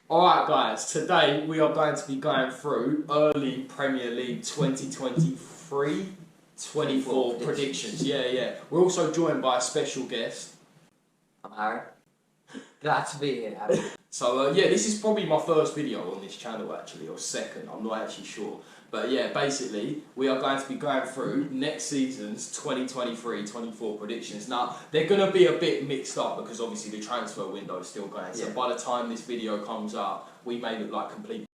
Alright guys, today we are going to be going through early Premier League 2023-24 predictions. Yeah. We're also joined by a special guest. I'm Harry. Glad to be here, Harry. So yeah, this is probably my first video on this channel actually, or second, I'm not actually sure. But yeah, basically, we are going to be going through next season's 2023-24 predictions. Now, they're going to be a bit mixed up because obviously the transfer window is still going. So by the time this video comes out, we may look like complete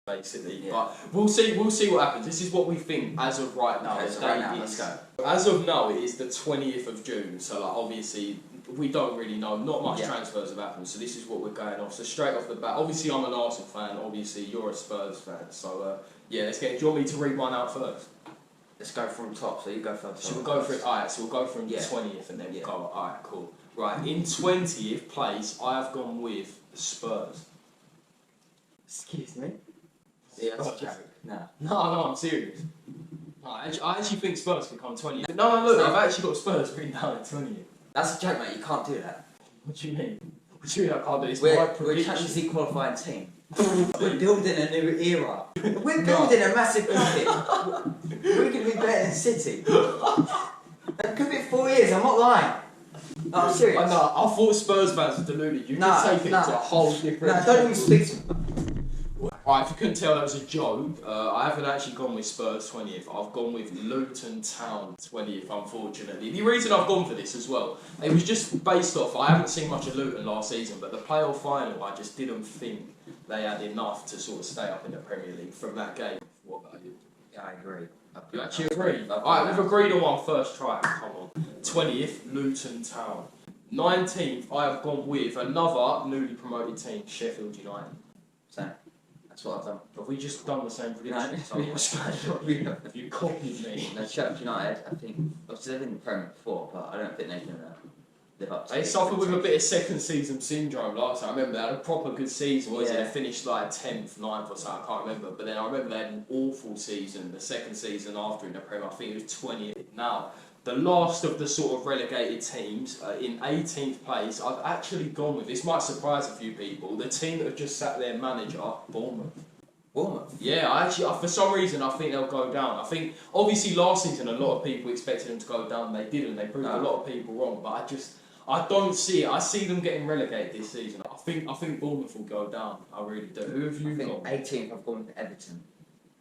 basically. Yeah. But we'll see what happens. This is what we think as of right now. Okay, so right now, let's go. As of now, it is the 20th of June. So like obviously, we don't really know. Not much transfers have happened. So this is what we're going off. So straight off the bat, obviously I'm an Arsenal fan. Obviously you're a Spurs fan. So yeah, let's get. Do you want me to read one out first? Let's go from top. So you go first. So we'll go for it. Alright, so we'll go from 20th and then we'll go. Alright, cool. Right, in 20th place, I have gone with the Spurs. Excuse me? Yeah, that's a joke. No, I'm serious. No, I actually think Spurs can come 20th. No, look, I've actually got Spurs written down at 20th. That's a joke, mate. You can't do that. What do you mean? What do you mean I can't do this? We're a Champions League qualifying team. We're building a new era. We're building a massive club. We're going to be better than City. It could be 4 years, I'm not lying. No, I'm serious. I thought Spurs fans were deluded. You can take it to a whole different... No, don't even speak to me. Right, if you couldn't tell that was a joke, I haven't actually gone with Spurs 20th. I've gone with Luton Town 20th, unfortunately. The reason I've gone for this as well, it was just based off, I haven't seen much of Luton last season, but the playoff final, I just didn't think they had enough to sort of stay up in the Premier League from that game. What about you? Yeah, I agree. You actually agree? Alright, we've agreed on one first try. Come on. 20th, Luton Town. 19th, I have gone with another newly promoted team, Sheffield United. Same. That's what I've done. Have we just done the same prediction? No, Have you copied me? No, Sheffield United, I think, obviously they've been in the Premier before, but I don't think they can live up to it. They suffered with a bit of second season syndrome last time. I remember they had a proper good season, They finished like 10th, 9th or something, I can't remember. But then I remember they had an awful season, the second season after in the Premier, I think it was 20th. Now, the last of the sort of relegated teams, in 18th place, I've actually gone with, this might surprise a few people, the team that have just sacked their manager, Bournemouth. Bournemouth? Yeah, for some reason I think they'll go down. I think, obviously last season a lot of people expected them to go down, they didn't, they proved a lot of people wrong, but I don't see it. I see them getting relegated this season. I think Bournemouth will go down, I really do. Who have you got? 18th, I've gone with Everton.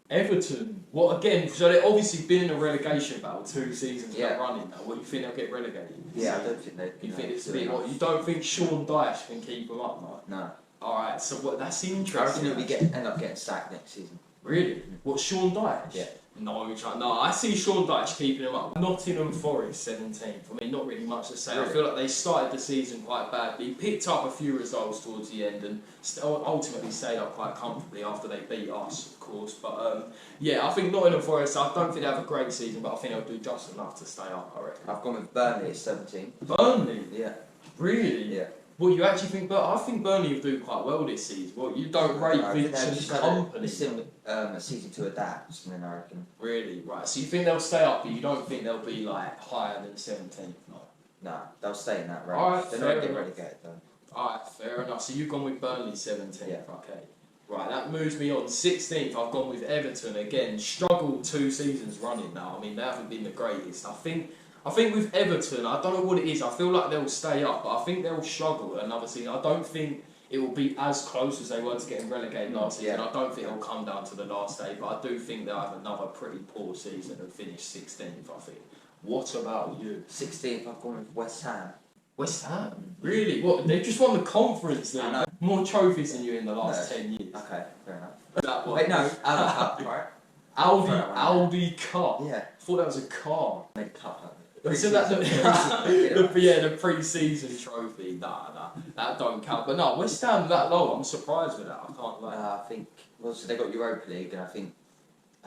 Everton? What again? So they've obviously been in a relegation battle 2 seasons running now. What, you think they'll get relegated? Yeah, I don't think they. You think it's a bit? What, you don't think Sean Dyche can keep them up? No. All right. So what? That's interesting. I reckon he'll end up getting sacked next season. Really? What, Sean Dyche? Yeah. No, I see Sean Dyche keeping him up. Nottingham Forest 17th. I mean, not really much to say. Really? I feel like they started the season quite badly, picked up a few results towards the end, and ultimately stayed up quite comfortably after they beat us, of course. But yeah, I think Nottingham Forest, I don't think they have a great season, but I think they'll do just enough to stay up, I reckon. I've gone with Burnley at 17. Burnley? Yeah. Really? Yeah. Well, you actually think, but I think Burnley will do quite well this season. Well, you don't rate Vincent Kompany. It's still a season to adapt, and then I reckon. Really? Right. So you think they'll stay up, but you don't think they'll be like higher than 17th? No. No, they'll stay in that range. Alright, they're not getting relegated though. Alright, fair enough. So you've gone with Burnley 17th. Yeah. Okay. Right, that moves me on. 16th, I've gone with Everton again. Struggled 2 seasons running now. I mean, they haven't been the greatest. I think with Everton, I don't know what it is. I feel like they'll stay up, but I think they'll struggle another season. I don't think it will be as close as they were to getting relegated last season. I don't think it'll come down to the last day, but I do think they'll have another pretty poor season and finish 16th, I think. What about you? 16th, I've gone with West Ham. West Ham? Really? What? They've just won the Conference League. More trophies than you in the last 10 years. Okay, fair enough. That one. Wait, no, Audi Cup, right? Audi Cup? Yeah. I thought that was a car. Made cup. So that's the pre-season trophy. Nah, that don't count. But no, West Ham that low. I'm surprised with that. I can't lie. I think. Well, so they got Europa League, and I think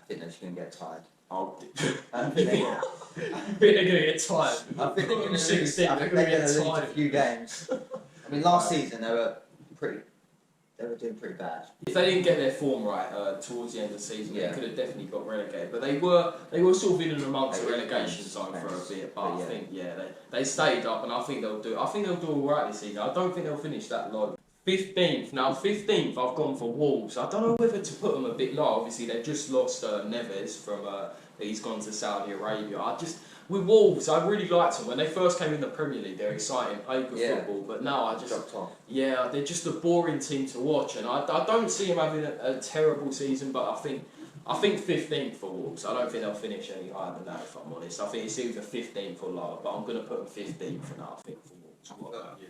they're just gonna get tired. Oh, I think they're gonna get tired. I think they're gonna lose. I think they're gonna lose a few games. I mean, last season they were doing pretty bad. If they didn't get their form right towards the end of the season, they could have definitely got relegated. But they were sort of in and amongst the relegation zone for a bit. But I think they stayed up, and I think they'll do all right this season. I don't think they'll finish that low. 15th. Now, 15th, I've gone for Wolves. I don't know whether to put them a bit low. Obviously, they've just lost Neves from. He's gone to Saudi Arabia. With Wolves, I really liked them. When they first came in the Premier League, they're exciting, played good football. But now they're just a boring team to watch. And I don't see them having a terrible season, but I think 15th for Wolves. I don't think they'll finish any higher than that, if I'm honest. I think it's either 15th or lower, but I'm going to put them 15th for now, I think, for Wolves. What about you?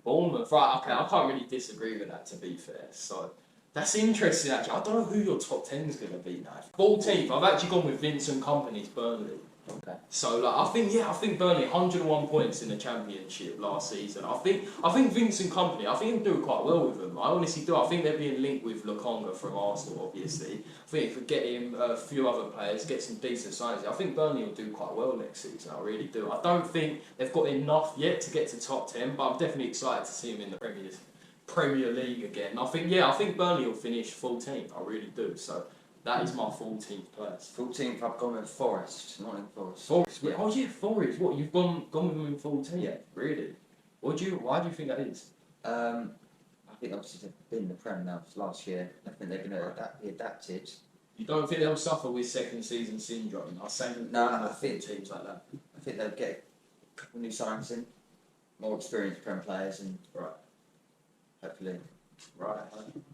Bournemouth, right, okay, I can't really disagree with that, to be fair. So, that's interesting, actually. I don't know who your top 10 is going to be now. 14th, I've actually gone with Vincent Kompany's Burnley. Okay. So, I think Burnley, 101 points in the Championship last season. I think Vincent Kompany, I think he'll do quite well with them. I honestly do. I think they're being linked with Lokonga from Arsenal, obviously. I think if we get him a few other players, get some decent signings, I think Burnley will do quite well next season. I really do. I don't think they've got enough yet to get to top 10, but I'm definitely excited to see them in the Premier League again. I think Burnley will finish 14th. I really do. So. That is my 14th place. 14th, I've gone with Forest, Nottingham Forest. Forest? Yeah. Oh yeah, Forest. What, you've gone with them in 14th? Yeah. Really? Why do you think that is? I think obviously they've been in the Prem now last year. I think they're going to be adapted. You don't think they'll suffer with second season syndrome? I think teams like that. I think they'll get a couple of new signings in, more experienced Prem players, and hopefully. Right.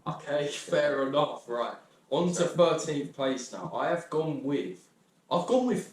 Okay, fair enough. Right. On to 13th place now. I've gone with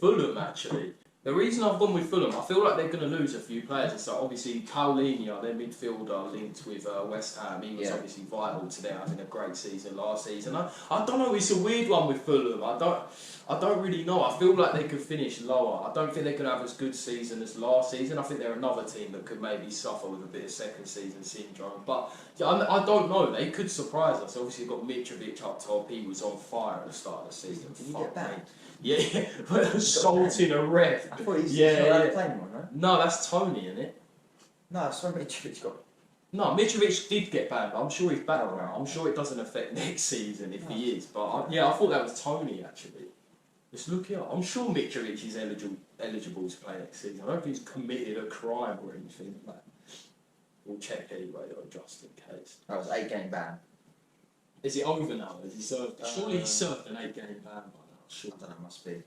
Fulham, actually. The reason I've gone with Fulham, I feel like they're going to lose a few players. So obviously, Paulinho, their midfielder, linked with West Ham. He was obviously vital to them having a great season last season. I don't know. It's a weird one with Fulham. I don't really know. I feel like they could finish lower. I don't think they're going to have as good season as last season. I think they're another team that could maybe suffer with a bit of second season syndrome. But I don't know. They could surprise us. Obviously, you've got Mitrovic up top. He was on fire at the start of the season. Did he get back? Yeah, assaulting a ref. I thought he's playing one, right? No, that's Tony, isn't it? No, I saw Mitrovic got. No, Mitrovic did get banned, but I'm sure he's back now. I'm sure it doesn't affect next season if he is. But I thought that was Tony, actually. Just look it up. I'm sure Mitrovic is eligible to play next season. I don't think he's committed a crime or anything like that. We'll check anyway, though, just in case. That was 8-game ban. Is it over now? Has he served? Surely he served an 8-game ban by now. Sure. I don't know, must be.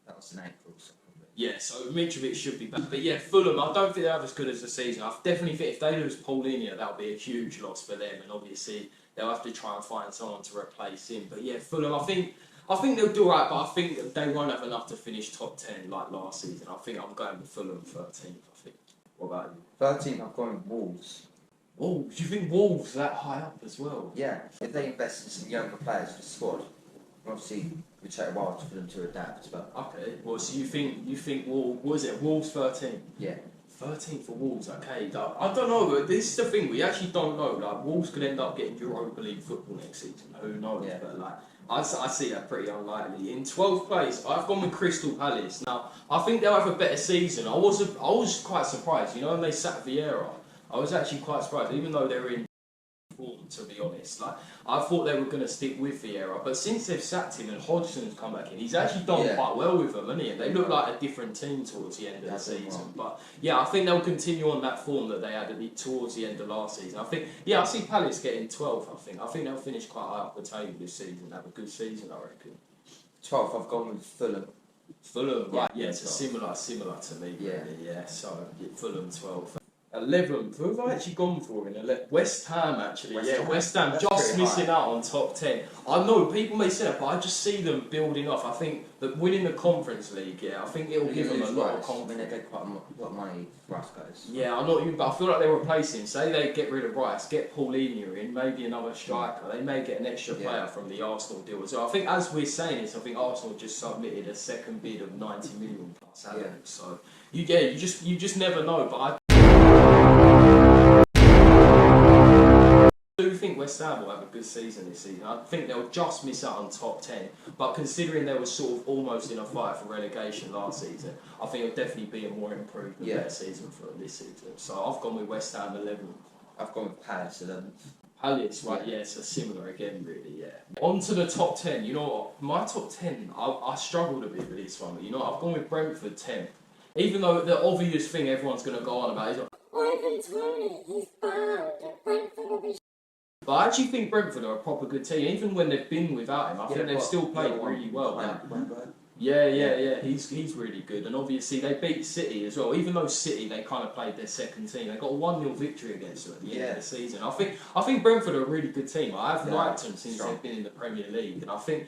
That was in April, so probably. Yeah, so Mitrovic should be back. But yeah, Fulham, I don't think they're as good as the season. I definitely think if they lose Paulinho, that'll be a huge loss for them. And obviously, they'll have to try and find someone to replace him. But yeah, Fulham, I think they'll do alright, but I think they won't have enough to finish top 10 like last season. I think I'm going with Fulham 13th, I think. What about you? 13th, I've gone with Wolves. Wolves? Do you think Wolves that high up as well? Yeah, if they invest in some younger players for the squad, obviously it would take a while for them to adapt. But okay, well, so you think Wolves? Was it Wolves 13? Yeah. 13th for Wolves, okay. I don't know, but this is the thing, we actually don't know. Like, Wolves could end up getting Europa League football next season, who knows? Yeah. But like, I see that pretty unlikely. In 12th place, I've gone with Crystal Palace. Now, I think they'll have a better season. I was quite surprised, you know, when they sacked Vieira. I was actually quite surprised, even though they're in form, to be honest. Like, I thought they were going to stick with Vieira, but since they've sacked him and Hodgson's come back in, he's actually done quite well with them, hasn't he? And they look like a different team towards the end of the season. But yeah, I think they'll continue on that form that they had towards the end of last season. I see Palace getting 12th, I think they'll finish quite high up the table this season, have a good season, I reckon. 12th, I've gone with Fulham. Fulham, right, yeah, it's similar to me, really, yeah. So, Fulham 12th. 11th, who have I actually gone for in 11th? West Ham, actually. West Ham That's just missing out on top 10. I know people may say that, but I just see them building off. I think that winning the Conference League, I think it'll give them a lot of confidence. I mean, they get quite a lot of money for Rice guys. Yeah, I'm not even, but I feel like they're replacing. Say they get rid of Rice, get Paulinho in, maybe another striker. They may get an extra player from the Arsenal deal as well. I think as we're saying this, I think Arsenal just submitted a second bid of 90 million plus. So you just never know. But I do think West Ham will have a good season this season. I think they'll just miss out on top 10, but considering they were sort of almost in a fight for relegation last season, I think it'll definitely be a more improved and better season for them this season. So I've gone with West Ham 11th. I've gone with Palace 11th. Palace, right, yeah, so similar again, really, yeah. On to the top 10, you know what, my top 10, I struggled a bit with this one, but you know what, I've gone with Brentford 10th. Even though the obvious thing everyone's going to go on about is, But I actually think Brentford are a proper good team. Even when they've been without him, I think they've still played really well. Yeah, he's really good. And obviously they beat City as well. Even though City, they kind of played their second team. They got a 1-0 victory against them at the end of the season. I think Brentford are a really good team. I've liked them since they've been in the Premier League. And I think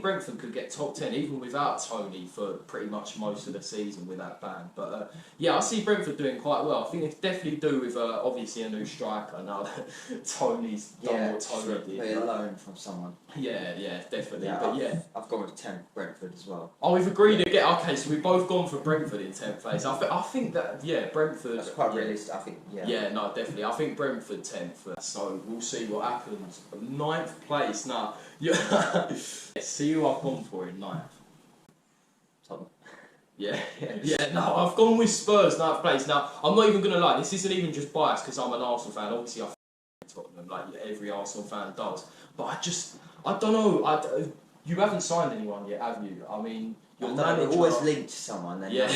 Brentford could get top 10 even without Tony for pretty much most of the season with that ban. But I see Brentford doing quite well. I think they definitely do with obviously a new striker now that Tony's done what Tony did. Play a loan from someone. Yeah, definitely. I've gone with 10 Brentford as well. Oh, we've agreed again. Okay, so we've both gone for Brentford in 10th place. I think that, Brentford... That's quite realistic, I think, Yeah, no, definitely. I think Brentford 10th. So we'll see what happens. 9th place now. See who I've gone for in 9th. Tottenham. No, I've gone with Spurs 9th place. Now, I'm not even going to lie, this isn't even just biased because I'm an Arsenal fan. Obviously, I Tottenham like every Arsenal fan does. But I don't know. You haven't signed anyone yet, have you? I mean, your manager... always linked to someone. Then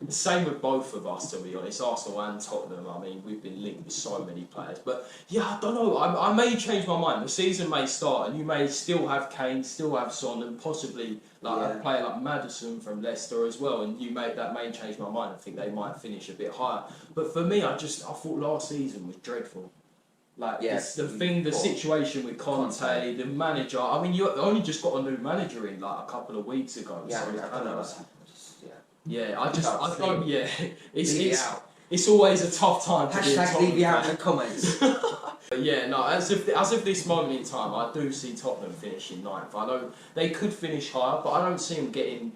Same with both of us, to be honest. Arsenal and Tottenham. I mean, we've been linked with so many players. But I don't know. I may change my mind. The season may start, and you may still have Kane, still have Son, and possibly a player like Maddison from Leicester as well. And that may change my mind. I think they might finish a bit higher. But for me, I thought last season was dreadful. The situation with Conte, the manager. I mean, you only just got a new manager in like a couple of weeks ago. It's always a tough time to be a Tottenham leave you out in the comments. As of this moment in time, I do see Tottenham finishing 9th. I know they could finish higher, but I don't see them getting.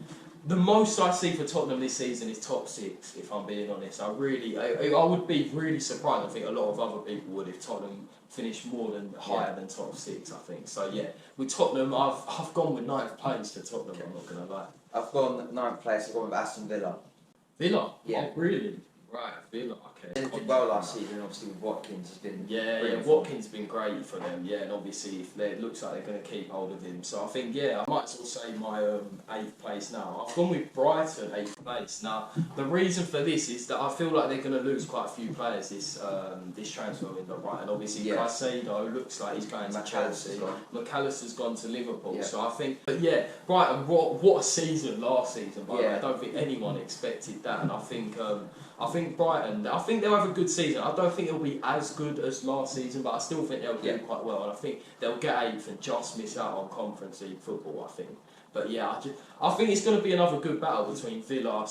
The most I see for Tottenham this season is top 6, if I'm being honest. I would be really surprised. I think a lot of other people would if Tottenham finished higher than top 6, I think. So with Tottenham, I've gone with 9th place for Tottenham, I'm not going to lie. I've gone 9th place, I've gone with Aston Villa. Villa? Yeah. Oh, really? Right, Villa, okay. They did well last season, obviously with Watkins has been... Watkins has been great for them, and obviously it looks like they're going to keep hold of him. So I think, I might as well say my 8th place now. I've gone with Brighton 8th place. Now, the reason for this is that I feel like they're going to lose quite a few players this transfer window, right? And obviously Caicedo looks like he's going to Chelsea. McAllister's gone to Liverpool. So I think, Brighton, what a season last season, by the way. I don't think anyone expected that, and I think Brighton, I think they'll have a good season. I don't think it'll be as good as last season, but I still think they'll do quite well. And I think they'll get 8th and just miss out on Conference League football, I think. But I think it's going to be another good battle between Villa,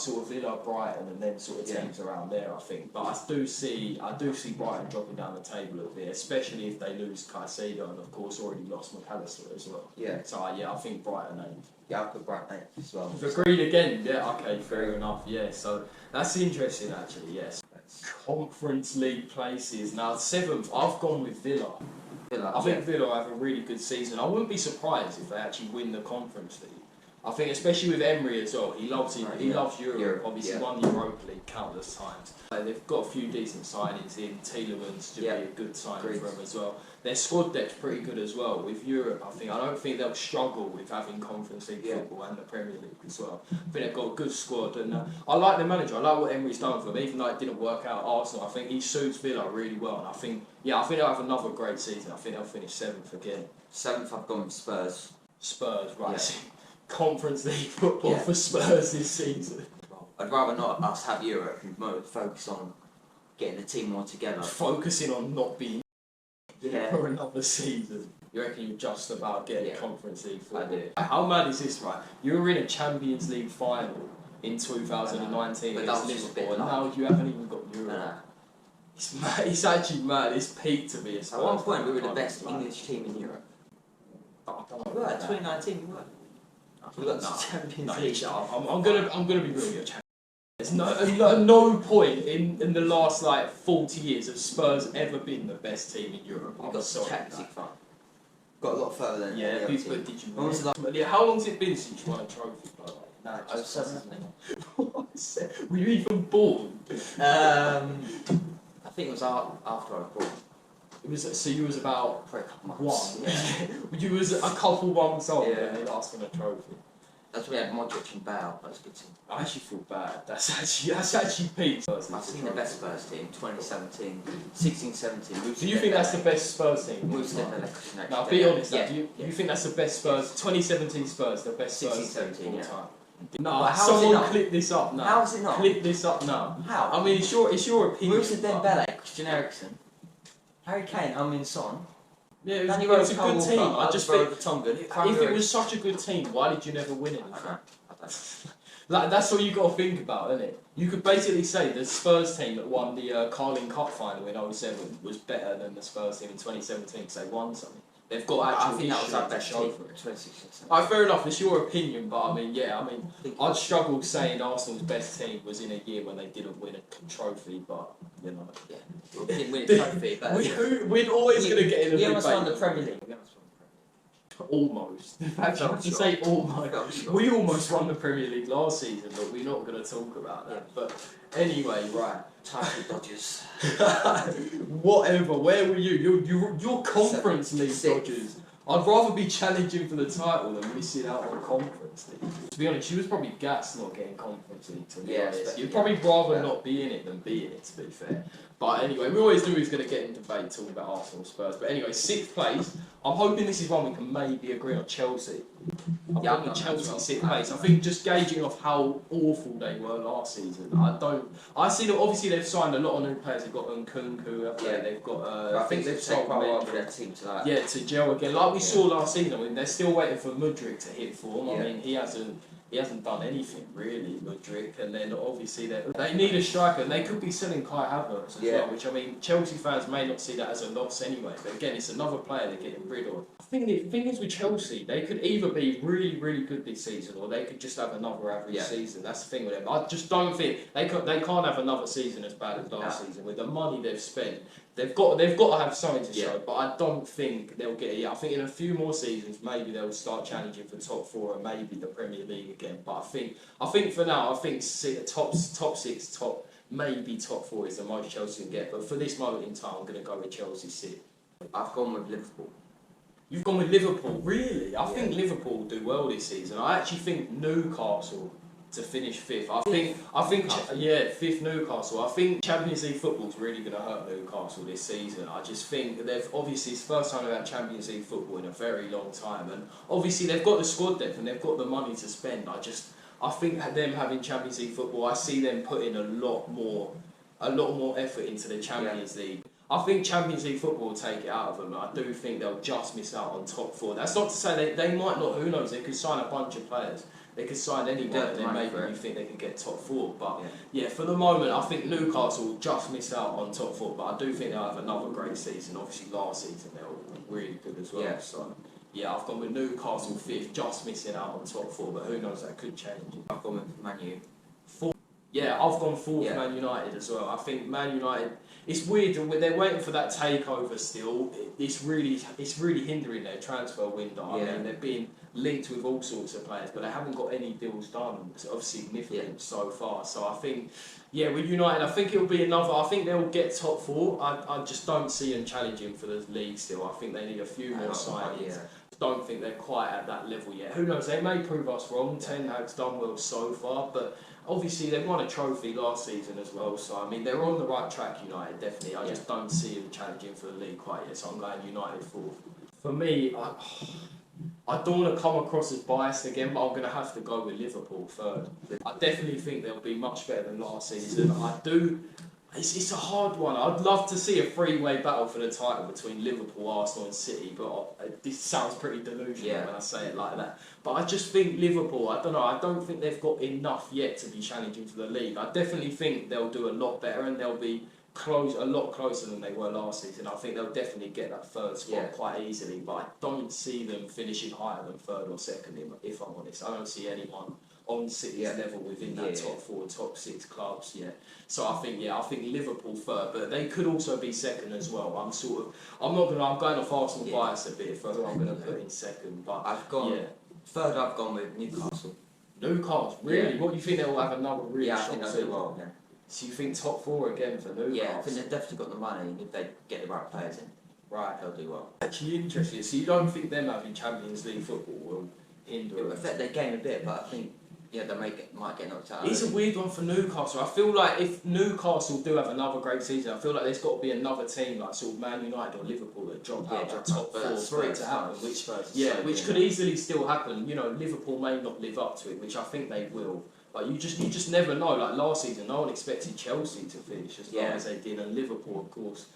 Brighton, and then sort of teams around there, I think. But I do see Brighton dropping down the table a bit, especially if they lose Caicedo and, of course, already lost McAllister as well. Yeah. So, I think Brighton 8th. Yeah, I'll put Brighton 8th as well. We've agreed again. Yeah, okay, fair enough. Yeah, so that's interesting, actually, yes. Conference League places. Now, 7th, I've gone with Villa. I think Villa have a really good season. I wouldn't be surprised if they actually win the Conference League. I think, especially with Emery as well, he loves Europe. Obviously, won the Europa League countless times. They've got a few decent signings in. Tielemans to be a good signing for them as well. Their squad depth's pretty good as well. With Europe, I don't think they'll struggle with having Conference League football and the Premier League as well. I think they've got a good squad, and I like the manager. I like what Emery's done for them, even though it didn't work out at Arsenal. I think he suits Villa really well, and I think they'll have another great season. I think they'll finish 7th again. 7th, I've gone with Spurs. Spurs, right? Yeah. Conference League football for Spurs this season. I'd rather not us have Europe and more focus on getting the team more together. Focusing on not being for another season. You reckon you're just about getting Conference League football? How mad is this, right? You were in a Champions League final in 2019 against Liverpool, and now you haven't even got Europe. It's mad. It's actually mad. It's peak to be a Spurs. At one point, we were the best English team in Europe. We were. 2019, we were. We got the Champions League. I'm gonna be real. There's no point in the last 40 years of Spurs ever been the best team in Europe. We got the Champions League final. Got a lot further than but did you? How long's it been since you won a trophy? No, 7, isn't it? Were you even born? I think it was after I was born. You was about for a couple months. 1. You was a couple months old when they last won a trophy. That's why we had Modric and Bale. That's a good team. I actually feel bad. That's actually peak. I've seen the best Spurs team, 2017, 16-17. Do you think that's the best Spurs team? Moves to Dembele. Now, be honest. Yeah. Do you think that's the best Spurs? 2017 Spurs, the best Spurs team of all time. No, Well, how is it someone not? clip this up now. How is it not? Clip this up now. How? I mean, it's your opinion. Moves to Dembele, Christian Eriksen, Harry Kane, Heung-min Son. Yeah, it was, Danny it was a Rose, good team. Walker, I just think Tongan. if it was such a good team, why did you never win it? I don't. Like that's what you got to think about, isn't it? You could basically say the Spurs team that won the Carling Cup final in 07 was better than the Spurs team in 2017 because they won something. They've got actual I think that was our best show team for it. 2016. Fair enough, it's your opinion, but I mean, I'd struggle saying Arsenal's best team was in a year when they didn't win a trophy, but you know. Yeah, we didn't win a trophy, but we're always going to get in a we debate. almost won the Premier League. Almost. In fact, you have to say almost. We almost won the Premier League last season, but we're not going to talk about that. Yeah. But anyway, right. Title Dodgers. Whatever. Where were you? Your Conference League Six. Dodgers. I'd rather be challenging for the title than missing out on Conference League. To be honest, she was probably gassed not getting Conference League. To be honest, you'd probably rather not be in it than be in it. To be fair. But anyway, we always knew we was going to get in debate talking about Arsenal Spurs. But anyway, 6th place. I'm hoping this is one we can maybe agree on. Chelsea. I'm hoping Chelsea 6th place. I think just gauging off how awful they were last season. I see that obviously they've signed a lot of new players. They've got Nkunku. Yeah. They've got. I think they've sold quite well Mendy. for their team to that. Yeah, to gel again, like we saw last season. I mean, they're still waiting for Mudryk to hit form. I mean, he hasn't done anything really, Mudryk. And then obviously they need a striker, and they could be selling Kai Havertz as well. Which I mean, Chelsea fans may not see that as a loss anyway. But again, it's another player they're getting rid of. I think the thing is with Chelsea, they could either be really, really good this season, or they could just have another average season. That's the thing with them. I just don't think they can't have another season as bad as last season with the money they've spent. They've got to have something to show, but I don't think they'll get it. I think in a few more seasons, maybe they'll start challenging for top 4 and maybe the Premier League again. But I think for now, I think top 6, maybe top 4 is the most Chelsea can get. But for this moment in time, I'm going to go with Chelsea 6. I've gone with Liverpool. You've gone with Liverpool, really? I think Liverpool will do well this season. I actually think Newcastle to finish 5th. I think 5th Newcastle. I think Champions League football's really going to hurt Newcastle this season. I just think they've obviously it's the first time they've had Champions League football in a very long time, and obviously they've got the squad depth and they've got the money to spend. I think them having Champions League football, I see them putting a lot more effort into the Champions League. I think Champions League football will take it out of them. I do think they'll just miss out on top 4. That's not to say they might not. Who knows? They could sign a bunch of players. They could sign anyone, and then maybe you think they could get top 4. But for the moment, I think Newcastle will just miss out on top 4. But I do think they'll have another great season. Obviously, last season they were really good as well. Yeah. So I've gone with Newcastle 5th, just missing out on top 4. But who knows? That could change. I've gone with Man U. 4th. Yeah, I've gone 4th Man United as well. I think Man United. It's weird. They're waiting for that takeover still. It's really hindering their transfer window. I mean, they're being linked with all sorts of players, but they haven't got any deals done of significance so far. So I think, with United, I think it'll be another. I think they'll get top 4. I just don't see them challenging for the league still. I think they need a few more signings. Don't think they're quite at that level yet. Who knows? They may prove us wrong. Ten Hag's done well so far, but obviously they won a trophy last season as well. So I mean, they're on the right track. United definitely. I just don't see them challenging for the league quite yet. So I'm going United 4th. For me, I don't want to come across as biased again, but I'm going to have to go with Liverpool 3rd. I definitely think they'll be much better than last season. I do. It's a hard one. I'd love to see a three-way battle for the title between Liverpool, Arsenal and City, but this sounds pretty delusional when I say it like that. But I just think Liverpool, I don't think they've got enough yet to be challenging for the league. I definitely think they'll do a lot better and they'll be a lot closer than they were last season. I think they'll definitely get that 3rd spot quite easily, but I don't see them finishing higher than 3rd or 2nd, if I'm honest. I don't see anyone on City's level within that top 4, top 6 clubs yet. So I think Liverpool 3rd, but they could also be 2nd as well. I'm going off Arsenal bias a bit for who I'm going to put in 2nd, but I've gone 3rd. I've gone with Newcastle. Newcastle, really? What do you think they'll have another really I think they'll do well. So you think top 4 again for Newcastle? Yeah, I think they've definitely got the money if they get the right players in. Right, they'll do well. Actually interesting. So you don't think them having Champions League football will hinder It will them. affect their game a bit, but I think they might get knocked out. It's a weird one for Newcastle. I feel like if Newcastle do have another great season, I feel like there's got to be another team like sort of Man United or Liverpool that drop out of the top four for it to happen. Which could easily still happen. You know, Liverpool may not live up to it, which I think they will. But you just never know. Like last season, no one expected Chelsea to finish as low as they did, and Liverpool, of course,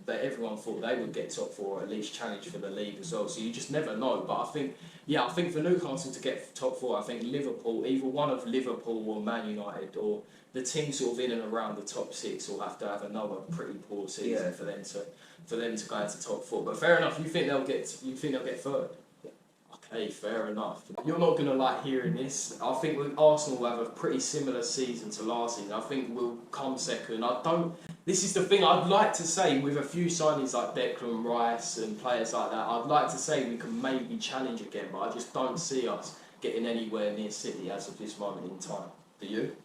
everyone thought they would get top four or at least challenge for the league as well. So you just never know. But I think for Newcastle to get top four, I think Liverpool, either one of Liverpool or Man United or the team sort of in and around the top six, will have to have another pretty poor season for them to go into top four. But fair enough. You think they'll get third? Hey, fair enough. You're not going to like hearing this. I think Arsenal will have a pretty similar season to last season. I think we'll come second. This is the thing I'd like to say with a few signings like Declan Rice and players like that. I'd like to say we can maybe challenge again, but I just don't see us getting anywhere near City as of this moment in time. Do you?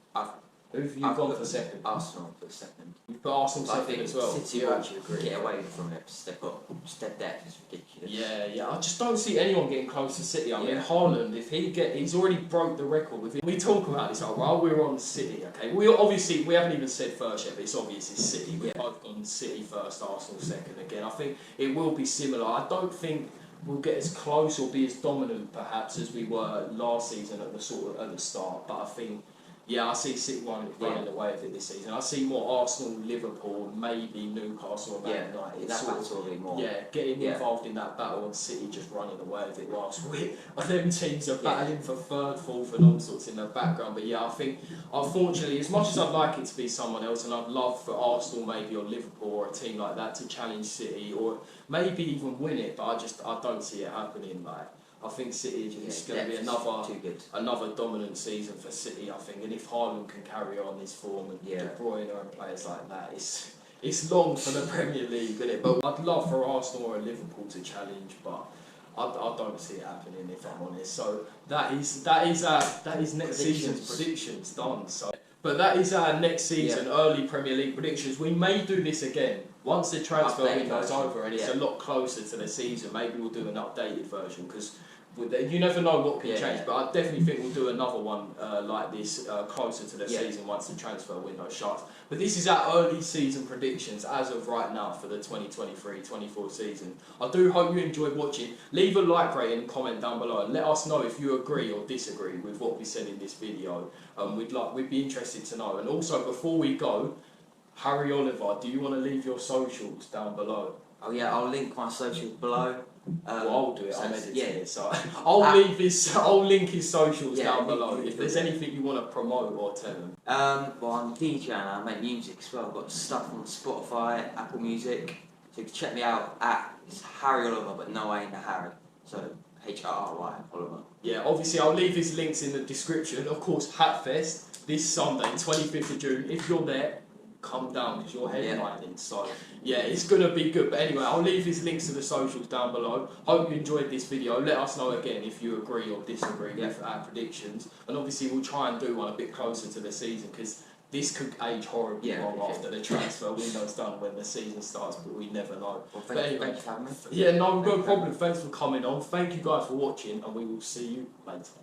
Who have you gone for second? Arsenal for second. You've put Arsenal second as well. City will get away from it. Step depth is ridiculous. Yeah. I just don't see anyone getting close to City. I mean, Haaland, he's already broke the record with it. We talk about this while we're on City, okay? We haven't even said first yet, but it's obvious it's City. We've both gone City first, Arsenal second again. I think it will be similar. I don't think we'll get as close or be as dominant perhaps as we were last season at the start, but I think I see City running away with it this season. I see more Arsenal, Liverpool, maybe Newcastle and Man United. That battle will be more. Getting involved in that battle and City just running away with it whilst them teams are battling for third, fourth and all sorts in the background. But I think, unfortunately, as much as I'd like it to be someone else and I'd love for Arsenal maybe or Liverpool or a team like that to challenge City or maybe even win it, but I don't see it happening. I think City is going to be another dominant season for City, I think. And if Haaland can carry on his form and De Bruyne and players like that, it's long for the Premier League, isn't it? But I'd love for Arsenal or Liverpool to challenge, but I don't see it happening if I'm honest. So that is next season's predictions done. So, but that is our next season early Premier League predictions. We may do this again. Once the transfer window's over and it's a lot closer to the season, maybe we'll do an updated version because you never know what can change. But I definitely think we'll do another one like this closer to the season once the transfer window shuts. But this is our early season predictions as of right now for the 2023-24 season. I do hope you enjoyed watching. Leave a like, rate and comment down below and let us know if you agree or disagree with what we said in this video. We'd be interested to know. And also before we go, Hrry Oliver, do you want to leave your socials down below? Oh yeah, I'll link my socials below. I'll do it. I'm editing it, so I'll link his socials down below. If there's anything you want to promote or tell them. Well, I'm a DJ and I make music as well. I've got stuff on Spotify, Apple Music. So you can check me out it's Hrry Oliver, but no A in the Harry. So HrRy Oliver. Yeah, obviously I'll leave his links in the description. Of course, Hatfest this Sunday, 25th of June. If you're there, come down because you're headlining. So it's gonna be good. But anyway, I'll leave his links to the socials down below. Hope you enjoyed this video. Let us know again if you agree or disagree with our predictions. And obviously we'll try and do one a bit closer to the season because this could age horribly wrong after the transfer window's done when the season starts, but we never know. Well, thank you for having me. No problem. Thanks for coming on. Thank you guys for watching and we will see you later.